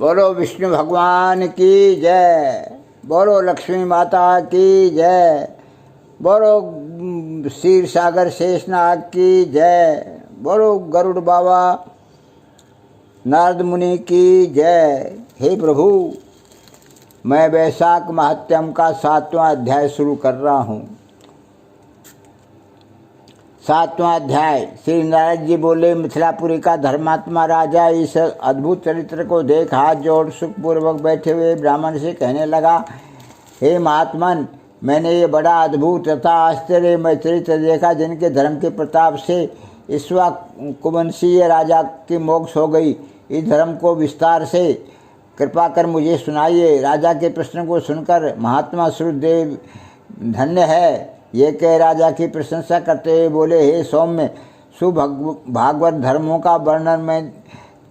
बोलो विष्णु भगवान की जय, बोलो लक्ष्मी माता की जय, बोलो क्षीर सागर शेषनाग की जय, बोलो गरुड़ बाबा नारद मुनि की जय। हे प्रभु, मैं वैशाख महात्म्य का 7वां अध्याय शुरू कर रहा हूँ। 7वां अध्याय। श्री नारद जी बोले, मिथिलापुरी का धर्मात्मा राजा इस अद्भुत चरित्र को देख हाथ जोड़ सुखपूर्वक बैठे हुए ब्राह्मण से कहने लगा, हे महात्मन, मैंने ये बड़ा अद्भुत तथा आश्चर्यमय चरित्र देखा, जिनके धर्म के प्रताप से इक्ष्वाकुवंशीय राजा की मोक्ष हो गई। इस धर्म को विस्तार से कृपा कर मुझे सुनाइए। राजा के प्रश्न को सुनकर महात्मा श्रुतदेव धन्य है, ये कह राजा की प्रशंसा करते हुए बोले, हे सौम्य, सुभागवत धर्मों का वर्णन मैं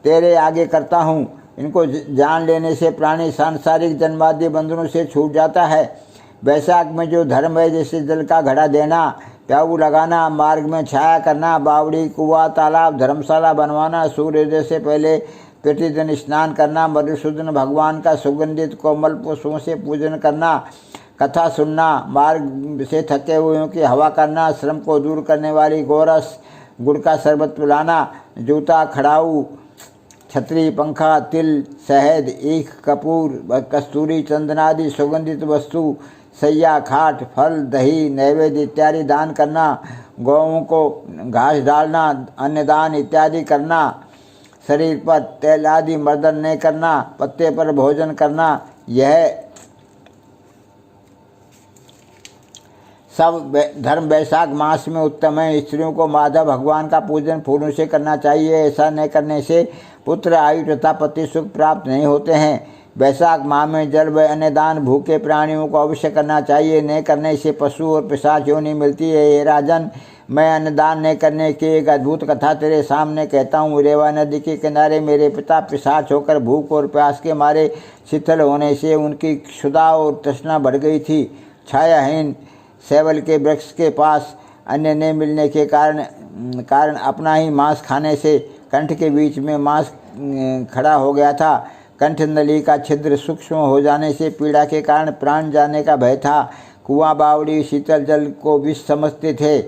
तेरे आगे करता हूँ। इनको जान लेने से प्राणी सांसारिक जन्मादि बंधनों से छूट जाता है। वैशाख में जो धर्म है, जैसे जल का घड़ा देना, प्याऊ लगाना, मार्ग में छाया करना, बावड़ी, कुआं, तालाब, धर्मशाला बनवाना, सूर्योदय से पहले प्रतिदिन स्नान करना, मधुसूदन भगवान का सुगंधित कोमल पुष्पों से पूजन करना, कथा सुनना, मार्ग से थके हुए की हवा करना, श्रम को दूर करने वाली गोरस, गुड़ का शरबत पिलाना, जूता, खड़ाऊ, छतरी, पंखा, तिल, शहद, ईख, कपूर, कस्तूरी, चंदनादि सुगंधित वस्तु, सैया, खाट, फल, दही, नैवेद्य इत्यादि दान करना, गौओं को घास डालना, अन्नदान इत्यादि करना, शरीर पर तेल आदि मर्दन नहीं करना, पत्ते पर भोजन करना, यह सब धर्म वैशाख मास में उत्तम है। स्त्रियों को माधव भगवान का पूजन फूलों से करना चाहिए। ऐसा नहीं करने से पुत्र, आयु तथा पति सुख प्राप्त नहीं होते हैं। वैशाख माह में जल व अन्नदान भूखे प्राणियों को अवश्य करना चाहिए। नहीं करने से पशु और पिशाच योनि मिलती है। ये राजन, मैं अन्नदान नहीं करने की एक अद्भुत कथा तेरे सामने कहता हूँ। रेवा नदी के किनारे मेरे पिता पिशाच होकर भूख और प्यास के मारे शिथिल होने से उनकी क्षुधा और तृष्णा बढ़ गई थी। छायाहीन सेवल के वृक्ष के पास अन्न नहीं मिलने के कारण अपना ही मांस खाने से कंठ के बीच में मांस खड़ा हो गया था। कंठ नली का छिद्र सूक्ष्म हो जाने से पीड़ा के कारण प्राण जाने का भय था। कुआं, बावड़ी, शीतल जल को विष समझते थे।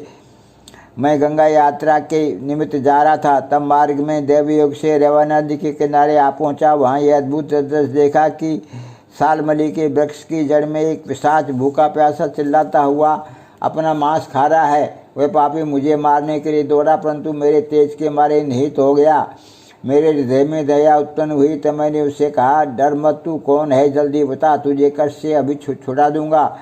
मैं गंगा यात्रा के निमित्त जा रहा था, तब मार्ग में देवयोग से रेवा नदी के किनारे आ पहुँचा। वहाँ यह अद्भुत दृश्य देखा कि सालमली के वृक्ष की जड़ में एक पिशाच भूखा प्यासा चिल्लाता हुआ अपना मांस खा रहा है। वह पापी मुझे मारने के लिए दौड़ा, परंतु मेरे तेज के मारे निहित हो गया। मेरे हृदय में दया उत्पन्न हुई, तो मैंने उससे कहा, डर मत, तू कौन है, जल्दी बता, तुझे कष्ट से अभी छुड़ा दूंगा।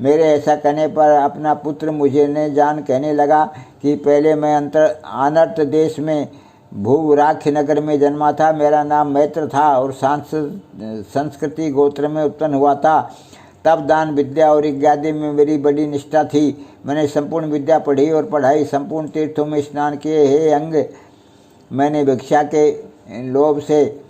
मेरे ऐसा कहने पर अपना पुत्र मुझे ने जान कहने लगा कि पहले मैं अनर्त देश में भूराख्य नगर में जन्मा था। मेरा नाम मैत्र था और संस्कृति गोत्र में उत्पन्न हुआ था। तब दान, विद्या और यज्ञादि में मेरी बड़ी निष्ठा थी। मैंने संपूर्ण विद्या पढ़ी और पढ़ाई, संपूर्ण तीर्थों में स्नान किए। हे अंग, मैंने भिक्षा के लोभ से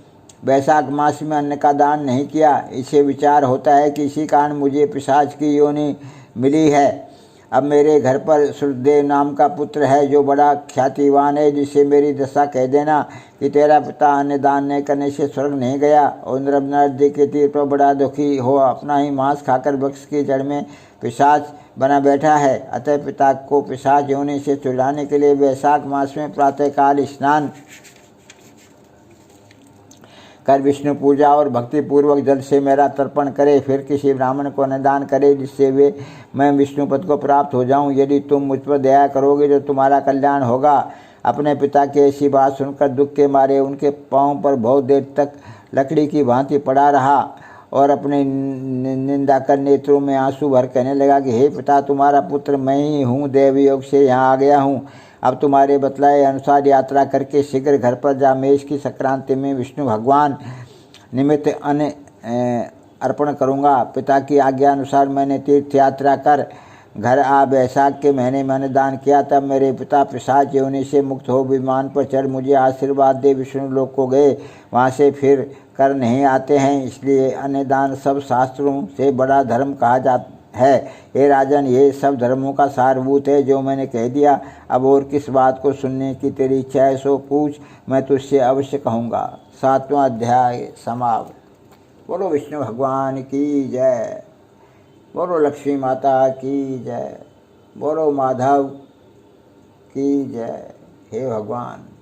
वैशाख मास में अन्न का दान नहीं किया। इससे विचार होता है कि इसी कारण मुझे पिशाच की योनि मिली है। अब मेरे घर पर श्रुतदेव नाम का पुत्र है, जो बड़ा ख्यातिवान है। जिससे मेरी दशा कह देना कि तेरा पिता अन्न दान नहीं करने से स्वर्ग नहीं गया और नर्मदा के तीर पर बड़ा दुखी हो अपना ही मांस खाकर वृक्ष की जड़ में पिशाच बना बैठा है। अतः पिता को पिशाच योनि से छुड़ाने के लिए वैशाख मास में प्रातःकाल स्नान कर विष्णु पूजा और भक्तिपूर्वक जल से मेरा तर्पण करे, फिर किसी ब्राह्मण को अन्नदान करे, जिससे मैं विष्णु पद को प्राप्त हो जाऊं। यदि तुम मुझ पर दया करोगे तो तुम्हारा कल्याण होगा। अपने पिता की ऐसी बात सुनकर दुख के मारे उनके पांव पर बहुत देर तक लकड़ी की भांति पड़ा रहा और अपने निंदा कर नेत्रों में आंसू भर कहने लगा कि हे पिता, तुम्हारा पुत्र मैं ही हूँ। देवयोग से यहाँ आ गया हूँ। अब तुम्हारे बतलाए अनुसार यात्रा करके शीघ्र घर पर जा मेष की संक्रांति में विष्णु भगवान निमित्त अन्न अर्पण करूँगा। पिता की आज्ञा अनुसार मैंने तीर्थ यात्रा कर घर आ वैशाख के महीने में अन्नदान किया। तब मेरे पिता पिशाच योनि से मुक्त हो विमान पर चढ़ मुझे आशीर्वाद दे विष्णु लोक को गए। वहाँ से फिर कर नहीं आते हैं। इसलिए अन्नदान सब शास्त्रों से बड़ा धर्म कहा जाता है। हे राजन, ये सब धर्मों का सारभूत है जो मैंने कह दिया। अब और किस बात को सुनने की तेरी इच्छा है सो पूछ, मैं तुझसे अवश्य कहूँगा। 7वां अध्याय समाप्त। बोलो विष्णु भगवान की जय, बोलो लक्ष्मी माता की जय, बोलो माधव की जय। हे भगवान।